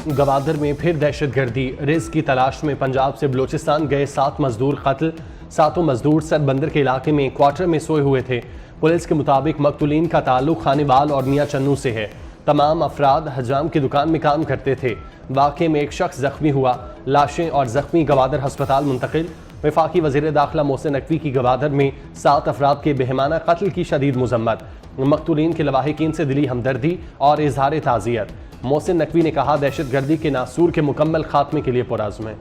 गवादर में फिर दहशतगर्दी। रिस्क की तलाश में पंजाब से बलूचिस्तान गए 7 मजदूर कत्ल। 7 मजदूर सरबंदर के इलाके में क्वार्टर में सोए हुए थे। पुलिस के मुताबिक मकतूलीन का ताल्लुक खानेवाल और मियां चन्नू से है। तमाम अफराद हजाम की दुकान में काम करते थे। वाक़े में एक शख्स जख्मी हुआ। लाशें और जख्मी गवादर अस्पताल मुंतकिल। वफाकी वज़ीर दाखिला मोहसिन नकवी की गवादर में 7 अफराद के बेहमाना कत्ल की शदीद मजम्मत। मकतूलीन के लवाहिकीन से दिली हमदर्दी और इजहार ताज़ियत। मोहसिन नकवी ने कहा, दहशतगर्दी के नासूर के मुकम्मल खात्मे के लिए पुरअज़्म है।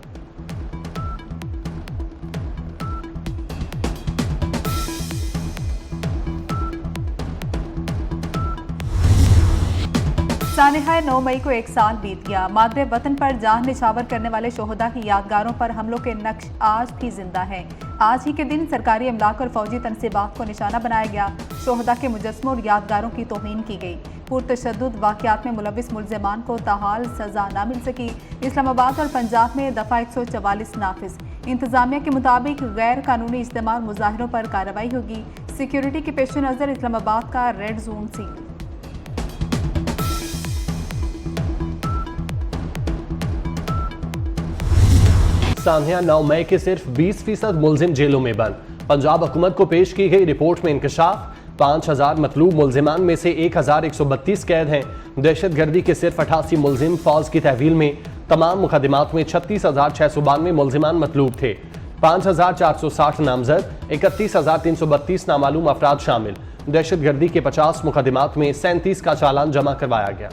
सानिहा 9 मई को एक साल बीत गया। मादरे वतन पर जान निछावर करने वाले शोहदा की यादगारों पर हमलों के नक्श आज भी जिंदा हैं। आज ही के दिन सरकारी अमलाक और फौजी तनसीबात को निशाना बनाया गया। शोहदा के मुजस्समों और यादगारों की तौहीन की गई। पुरतशद्दुद वाक़यात में मुलविस मुल्ज़िमान को ताहाल सजा न मिल सकी। इस्लामाबाद और पंजाब में दफ़ा 144 नाफिज। इंतजामिया के मुताबिक गैर कानूनी इज्तिमा और मुजाहिरों पर कार्रवाई होगी। सिक्योरिटी के पेश नज़र इस्लामाबाद का रेड जोन सील। सानिया 9 मई के सिर्फ 20% मुलजिम जेलों में बंद। पंजाब हुकूमत को पेश की गई रिपोर्ट में इंकशाफ। 5000 मतलूब मुलजिमान में से 1132 कैद हैं। दहशतगर्दी के सिर्फ 88 मुलजिम। फौज की तहवील में तमाम मुकदमात में 36,692 मुलजिमान मतलूब थे। 5460 नामजद, 31,332 नामालूम अफराद शामिल। दहशतगर्दी के 50 मुकदमात में 37 का चालान जमा करवाया गया।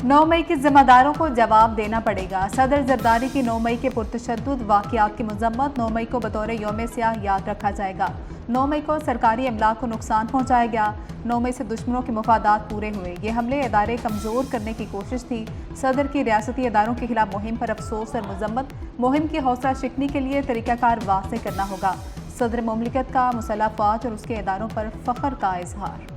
9 मई के जिम्मेदारों को जवाब देना पड़ेगा। सदर जरदारी की 9 मई के पुरतशद्दुद वाक़यात की मजम्मत। 9 मई को बतौर यौम स्याह याद रखा जाएगा। 9 मई को सरकारी अमलाक को नुकसान पहुँचाया गया। 9 मई से दुश्मनों के मुफादात पूरे हुए। ये हमले इदारे कमज़ोर करने की कोशिश थी। सदर की रियासती इदारों के खिलाफ मुहिम पर अफसोस और मजम्मत। मुहिम की हौसला शिकनी के लिए तरीक़ाकार वाज़े करना होगा। सदर मुमलिकत का मुसल्लह फ़ौज और उसके इदारों पर फ़ख्र का इजहार।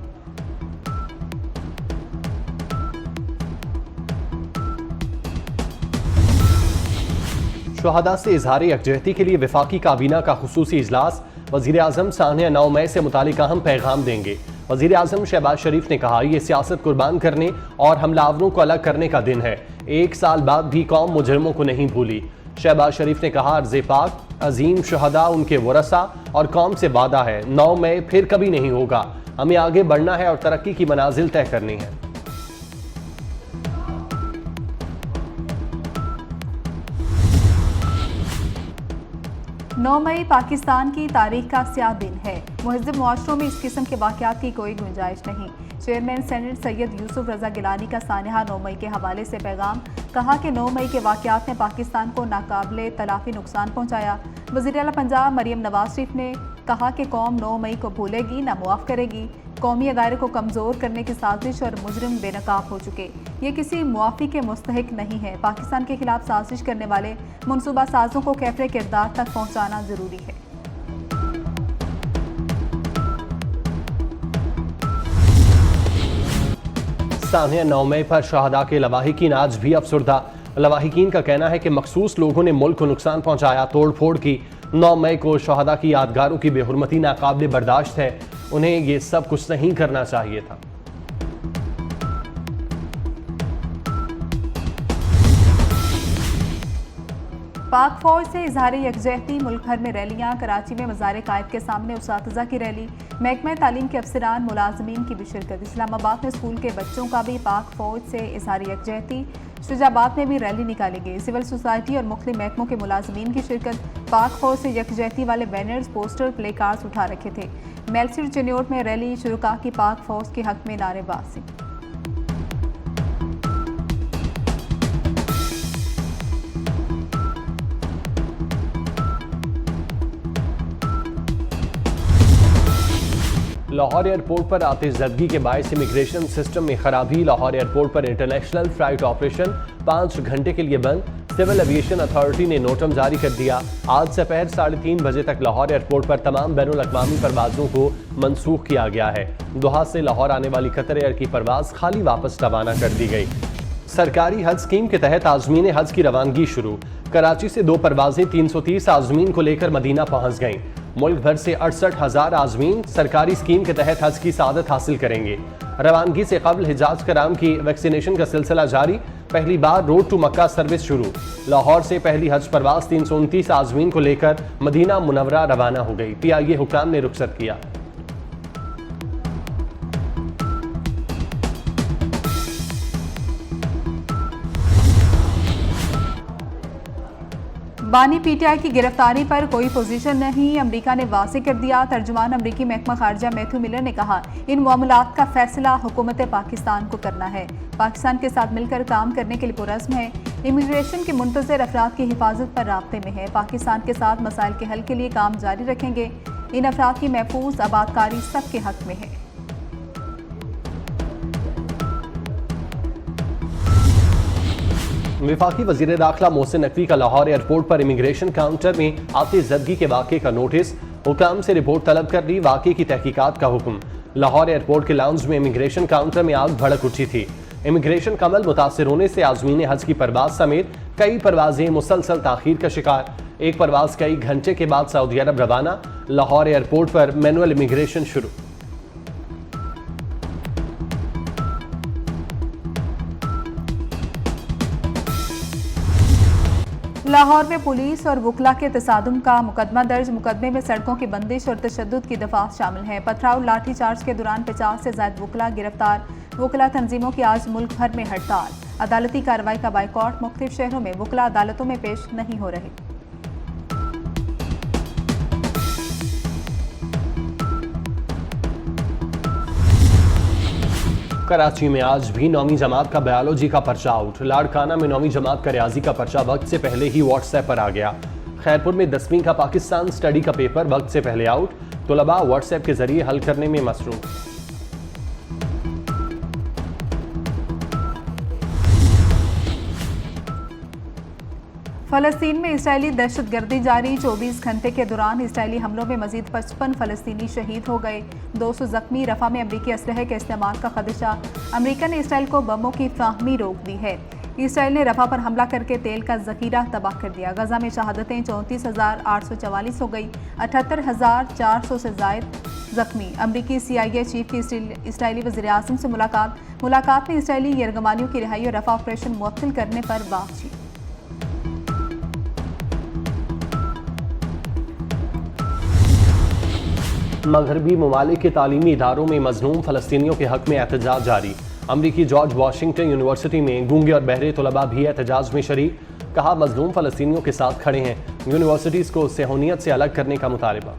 शुहदा से इजहार यकजहती के लिए वफाकी काबीना का खुसूसी इजलास। वज़ीर आज़म सानिया 9 मई से मुतालिक अहम पैगाम देंगे। वज़ीर आज़म शहबाज शरीफ ने कहा, यह सियासत कुर्बान करने और हमलावरों को अलग करने का दिन है। 1 साल बाद भी कौम मुजरिमों को नहीं भूली। शहबाज शरीफ ने कहा, अर्ज़ पाक, अजीम शुहदा, उनके वरसा और कौम से वादा है, 9 मई फिर कभी नहीं होगा। हमें आगे बढ़ना है और तरक्की की मनाजिल तय करनी है। 9 मई पाकिस्तान की तारीख का स्याह दिन है। मुहज़्ज़ब मुआशरों में इस किस्म के वाक़यात की कोई गुंजाइश नहीं। चेयरमैन सेनेट सैयद यूसुफ रज़ा गिलानी का सानिहा 9 मई के हवाले से पैगाम। कहा कि 9 मई के वाक़यात ने पाकिस्तान को नाकाबिले तलाफ़ी नुकसान पहुँचाया। वज़ीर आला पंजाब मरियम नवाज शरीफ ने कहा कि कौम 9 मई को भूलेगी न मुआफ़ करेगी। कौमी अदारे को कमज़ोर करने की साजिश और मुजरिम बेनकाब हो चुके। ये किसी मुआफ़ी के मुस्तहिक नहीं है। पाकिस्तान के खिलाफ साजिश करने वाले मनसूबा साजों को कैफ़े किरदार तक पहुँचाना ज़रूरी है। सानिया 9 मई पर शहदा के लवाहिकीन आज भी अफसरदा। लवाहिकीन का कहना है कि मखसूस लोगों ने मुल्क को नुकसान पहुँचाया, तोड़ फोड़ की। 9 मई को शहदा की यादगारों की बेहुरमती नाकाबिले बर्दाश्त है। उन्हें ये सब कुछ नहीं करना चाहिए था। पाक फौज से इजहार यकजहती। मुल्क भर में रैलियां। कराची में मज़ार कायद के सामने उसातिज़ा की रैली। महकमा तालीम के अफसरान मुलाजमीन की भी शिरकत। इस्लामाबाद में स्कूल के बच्चों का भी पाक फौज से इजहार यकजहती। शुजाबाद में भी रैली निकाली गई। सिविल सोसाइटी और मुख्तलिफ महकमों के मुलाजमीन की शिरकत। पाक फौज से यकजहती वाले बैनर्स, पोस्टर, प्ले कार्ड्स उठा रखे थे। मेलसिर चिन्योट में रैली शुरुका की पाक फौज के हक में नारेबाजी। लाहौर एयरपोर्ट पर आतिशज़दगी के बायस इमिग्रेशन सिस्टम में खराबी। लाहौर एयरपोर्ट पर इंटरनेशनल फ्लाइट ऑपरेशन 5 घंटे के लिए बंद। सिविल एविएशन अथॉरिटी ने नोटम जारी कर दिया। आज दोपहर 3:30 बजे तक लाहौर एयरपोर्ट पर तमाम बैनुल-अक़वामी परवाज़ों को मनसूख किया गया है। दोहा से लाहौर आने वाली कतर एयर की परवाज़ खाली वापस रवाना कर दी गई। सरकारी हज स्कीम के तहत आज़मीन हज की रवानगी शुरू। कराची से 2 परवाज़ें 330 आज़मीन को लेकर मदीना पहुँच गईं। मुल्क भर से 68,000 आजमीन सरकारी स्कीम के तहत हज की सआदत हासिल करेंगे। रवानगी से कबल हिजाज कराम की वैक्सीनेशन का सिलसिला जारी। पहली बार रोड टू मक्का सर्विस शुरू। लाहौर से पहली हज परवास 329 आजमीन को लेकर मदीना मुनव्वरा रवाना हो गई। PIA हुक्काम ने रुखसत किया। बानी PTI की गिरफ्तारी पर कोई पोजीशन नहीं, अमेरिका ने वाज़ेह कर दिया। तर्जुमान अमेरिकी महकमा खारजा मैथ्यू मिलर ने कहा, इन मामलात का फैसला हुकूमत पाकिस्तान को करना है। पाकिस्तान के साथ मिलकर काम करने के लिए पुरज़्म है। इमिग्रेशन के मुंतज़िर अफराद की हिफाजत पर राब्ते में है। पाकिस्तान के साथ मसाइल के हल के लिए काम जारी रखेंगे। इन अफराद की महफूज आबादकारी सबके हक में है। वफाकी वज़ीर दाखिला मोहसिन नकवी का लाहौर एयरपोर्ट पर इमिग्रेशन काउंटर में आतिशज़दगी के वाक़े का नोटिस। हुकाम से रिपोर्ट तलब कर दी। वाक़े की तहकीकात का हुक्म। लाहौर एयरपोर्ट के लाउंज में इमिग्रेशन काउंटर में आग भड़क उठी थी। इमिग्रेशन का अमल मुतासिर होने से आज़मीन हज की परवाज समेत कई परवाजें मुसलसल ताख़ीर का शिकार। एक परवाज कई घंटे के बाद सऊदी अरब रवाना। लाहौर एयरपोर्ट पर मैनुअल इमिग्रेशन शुरू। लाहौर में पुलिस और वकला के तसादुम का मुकदमा दर्ज। मुकदमे में सड़कों की बंदिश और तशद्दुद की दफात शामिल हैं। पथराव लाठीचार्ज के दौरान 50 से ज्यादा वकला गिरफ्तार। वकला तंजीमों की आज मुल्क भर में हड़ताल। अदालती कार्रवाई का बाइकॉट। मुख्तलिफ शहरों में वकला अदालतों में पेश नहीं हो रहे। कराची में आज भी 9वीं जमात का बायोलॉजी का पर्चा आउट। लाड़काना में 9वीं जमात का रियाजी का पर्चा वक्त से पहले ही व्हाट्सएप पर आ गया। खैरपुर में 10वीं का पाकिस्तान स्टडी का पेपर वक्त से पहले आउट। तुलबा व्हाट्सएप के जरिए हल करने में मसरूफ। फलस्तीन में इसराइली दहशतगर्दी जारी। 24 घंटे के दौरान इसराइली हमलों में मजीद 55 फलस्तीनी शहीद हो गए। 200 जख्मी। रफा में अमरीकी असलहे के इस्तेमाल का खदशा। अमरीका ने इसराइल को बमों की फ्राहमी रोक दी है। इसराइल ने रफा पर हमला करके तेल का जखीरा तबाह कर दिया। गजा में शहादतें 34,844 हो गई। 78,400 से जायद जख्मी। अमरीकी CIA चीफ की इसराइली वज़ीर आज़म से मुलाकात में इसराइली यरगमानियों की रिहाई और रफा ऑपरेशन मुअत्तल करने पर बातचीत। मगरबी ममालिक के तालीमी इदारों में मजलूम फ़लस्तीनियों के हक में एहतजाज जारी। अमरीकी जॉर्ज वाशिंगटन यूनिवर्सिटी में गूंगे और बहरे तलबा भी एहतजाज में शरीक। कहा, मजलूम फ़लस्तीनियों के साथ खड़े हैं। यूनिवर्सिटीज़ को सेहूनियत से अलग करने का मुतालबा।